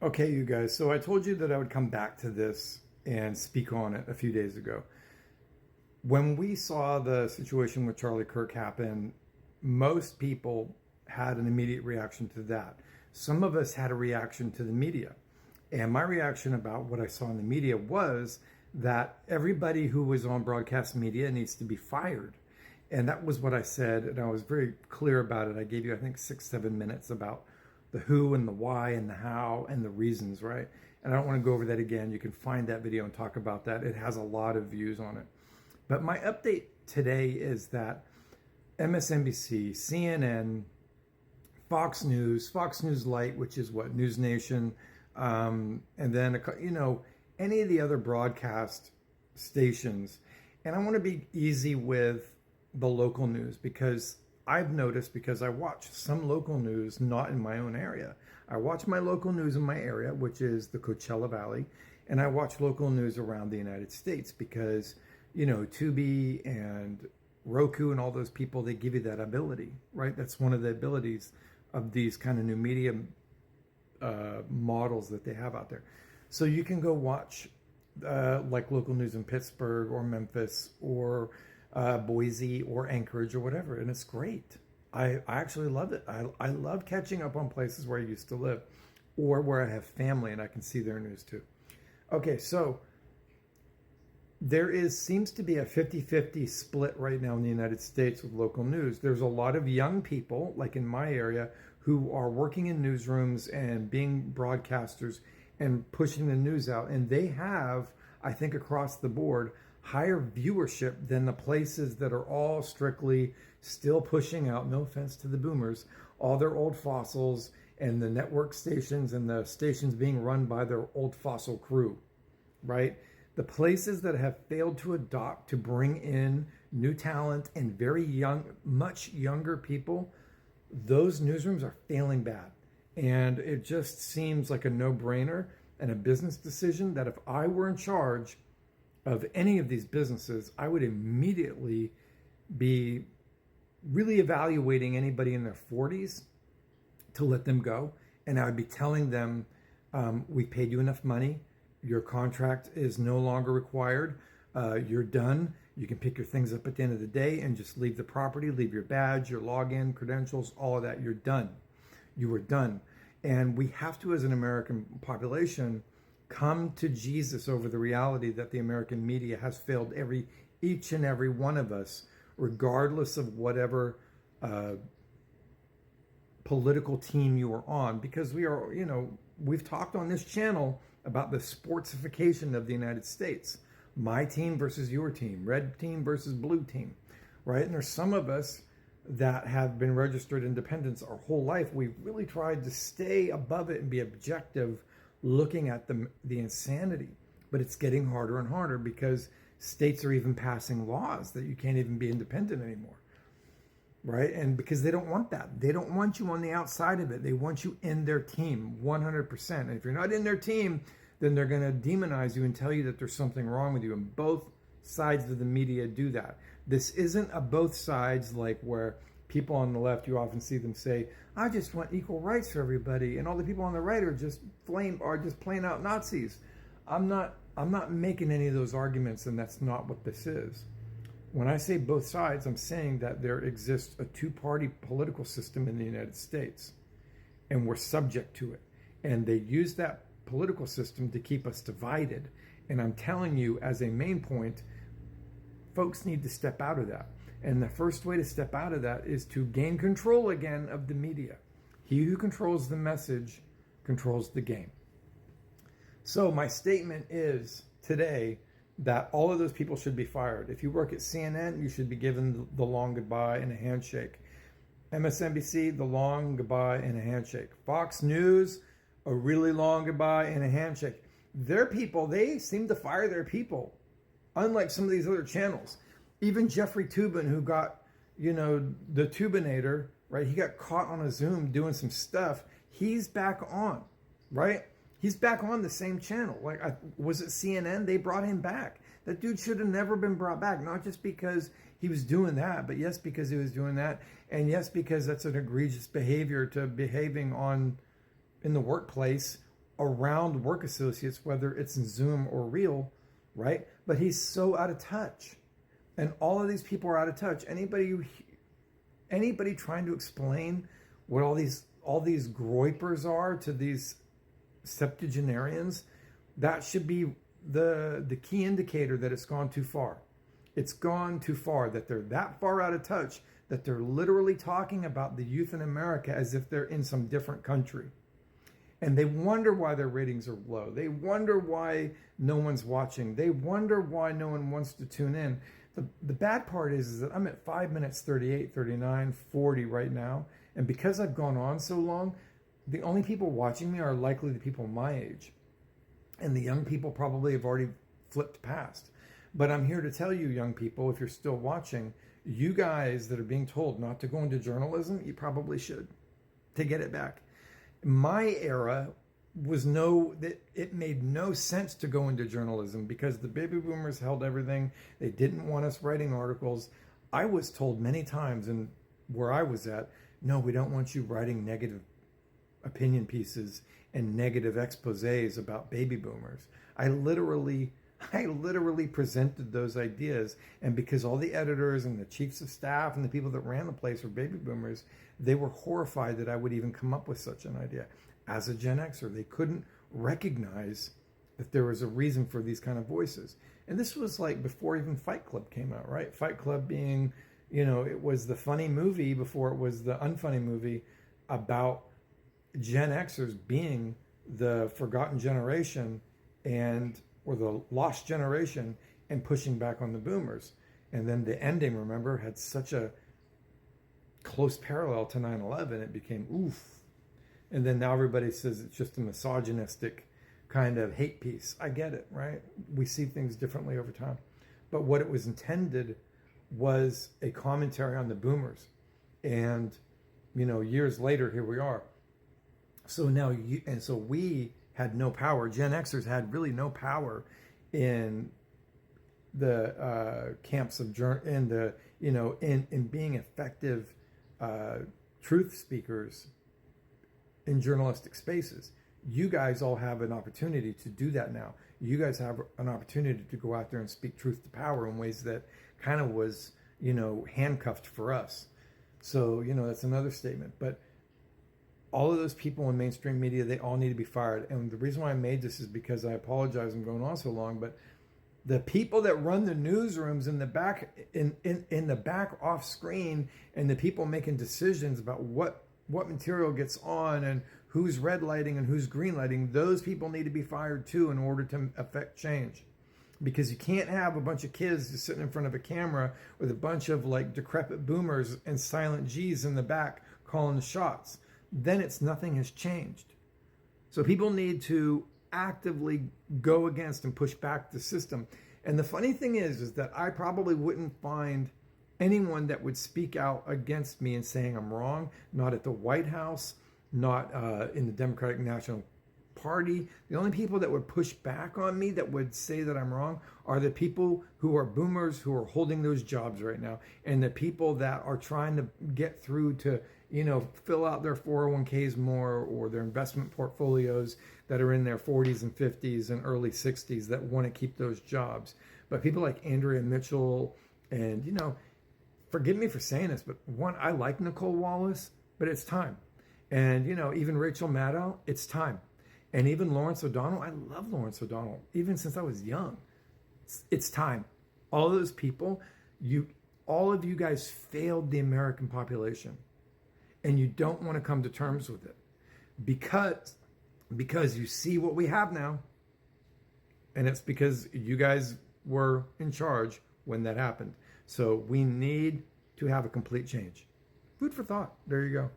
Okay, you guys. So I told you that I would come back to this and speak on it a few days ago. When we saw the situation with Charlie Kirk happen, most people had an immediate reaction to that. Some of us had a reaction to the media. And my reaction about what I saw in the media was that everybody who was on broadcast media needs to be fired. And that was what I said. And I was very clear about it. I gave you, I think, 6, 7 minutes about the who and the why and the how and the reasons, right? And I don't want to go over that again. You can find that video and talk about that. It has a lot of views on it. But my update today is that MSNBC, CNN, Fox News, Fox News Light, which is what, News Nation, and then, any of the other broadcast stations. And I want to be easy with the local news because I've noticed, because I watch some local news not in my own area. I watch my local news in my area, which is the Coachella Valley, and I watch local news around the United States because, Tubi and Roku and all those people, they give you that ability, right? That's one of the abilities of these kind of new media models that they have out there. So you can go watch like local news in Pittsburgh or Memphis or Boise or Anchorage or whatever, and it's great. I actually love it. I love catching up on places where I used to live or where I have family and I can see their news too. Okay, so there seems to be a 50-50 split right now in the United States with local news. There's a lot of young people, like in my area, who are working in newsrooms and being broadcasters and pushing the news out. And they have, I think, across the board, higher viewership than the places that are all strictly still pushing out, no offense to the boomers, all their old fossils and the network stations and the stations being run by their old fossil crew, right? The places that have failed to adopt, to bring in new talent and very young, much younger people, those newsrooms are failing bad. And it just seems like a no-brainer and a business decision that if I were in charge of any of these businesses, I would immediately be really evaluating anybody in their 40s to let them go. And I would be telling them, we paid you enough money. Your contract is no longer required. You're done. You can pick your things up at the end of the day and just leave the property, leave your badge, your login, credentials, all of that. You're done. You are done. And we have to, as an American population, come to Jesus over the reality that the American media has failed each and every one of us, regardless of whatever political team you are on, because we are, we've talked on this channel about the sportsification of the United States. My team versus your team, red team versus blue team, right? And there's some of us that have been registered independents our whole life. We've really tried to stay above it and be objective, looking at the insanity. But it's getting harder and harder because states are even passing laws that you can't even be independent anymore, right? And because they don't want that. They don't want you on the outside of it. They want you in their team 100%. And if you're not in their team, then they're going to demonize you and tell you that there's something wrong with you. And both sides of the media do that. This isn't a both sides like where people on the left, you often see them say, I just want equal rights for everybody. And all the people on the right are just plain out Nazis. I'm not making any of those arguments, and that's not what this is. When I say both sides, I'm saying that there exists a two-party political system in the United States, and we're subject to it. And they use that political system to keep us divided. And I'm telling you, as a main point, folks need to step out of that. And the first way to step out of that is to gain control again of the media. He who controls the message controls the game. So my statement is today that all of those people should be fired. If you work at CNN, you should be given the long goodbye and a handshake. MSNBC, the long goodbye and a handshake. Fox News, a really long goodbye and a handshake. Their people, they seem to fire their people, unlike some of these other channels. Even Jeffrey Toobin, who got, the Toobinator, right? He got caught on a Zoom doing some stuff. He's back on, right? He's back on the same channel. Was it CNN? They brought him back. That dude should have never been brought back, not just because he was doing that, but yes, because he was doing that, and yes, because that's an egregious behavior to behaving in the workplace around work associates, whether it's in Zoom or real, right? But he's so out of touch. And all of these people are out of touch. Anybody trying to explain what all these groypers are to these septuagenarians, that should be the key indicator that it's gone too far. It's gone too far, that they're that far out of touch that they're literally talking about the youth in America as if they're in some different country. And they wonder why their ratings are low. They wonder why no one's watching. They wonder why no one wants to tune in. The bad part is that I'm at 5 minutes 38, 39, 40 right now. And because I've gone on so long, the only people watching me are likely the people my age. And the young people probably have already flipped past. But I'm here to tell you, young people, if you're still watching, you guys that are being told not to go into journalism, you probably should, to get it back. My era was it made no sense to go into journalism because the baby boomers held everything. They didn't want us writing articles. I was told many times, and where I was at, no, we don't want you writing negative opinion pieces and negative exposés about baby boomers. I literally presented those ideas, and because all the editors and the chiefs of staff and the people that ran the place were baby boomers, they were horrified that I would even come up with such an idea. As a Gen Xer, they couldn't recognize that there was a reason for these kind of voices. And this was like before even Fight Club came out, right? Fight Club being, it was the funny movie before it was the unfunny movie about Gen Xers being the forgotten generation or the lost generation and pushing back on the boomers. And then the ending, remember, had such a close parallel to 9/11, it became oof. And then now everybody says it's just a misogynistic kind of hate piece. I get it, right? We see things differently over time. But what it was intended was a commentary on the boomers. And, years later, here we are. So now, so we had no power. Gen Xers had really no power in the camps of in being effective truth speakers in journalistic spaces. You guys all have an opportunity to do that now. You guys have an opportunity to go out there and speak truth to power in ways that kind of was, handcuffed for us. So, that's another statement. But all of those people in mainstream media, they all need to be fired. And the reason why I made this is because I apologize I'm going on so long, but the people that run the newsrooms in the back, in the back off screen, and the people making decisions about what material gets on and who's red lighting and who's green lighting, those people need to be fired too in order to affect change. Because you can't have a bunch of kids just sitting in front of a camera with a bunch of like decrepit boomers and silent G's in the back calling the shots. Then nothing has changed. So people need to actively go against and push back the system. And the funny thing is that I probably wouldn't find anyone that would speak out against me and saying I'm wrong, not at the White House, not in the Democratic National Party. The only people that would push back on me, that would say that I'm wrong, are the people who are boomers who are holding those jobs right now, and the people that are trying to get through to, fill out their 401ks more, or their investment portfolios that are in their 40s and 50s and early 60s that want to keep those jobs. But people like Andrea Mitchell and, forgive me for saying this, but one, I like Nicole Wallace, but it's time. And, even Rachel Maddow, it's time. And even Lawrence O'Donnell, I love Lawrence O'Donnell, even since I was young. It's time. All those people, all of you guys failed the American population. And you don't want to come to terms with it. Because you see what we have now. And it's because you guys were in charge when that happened. So we need to have a complete change. Food for thought. There you go.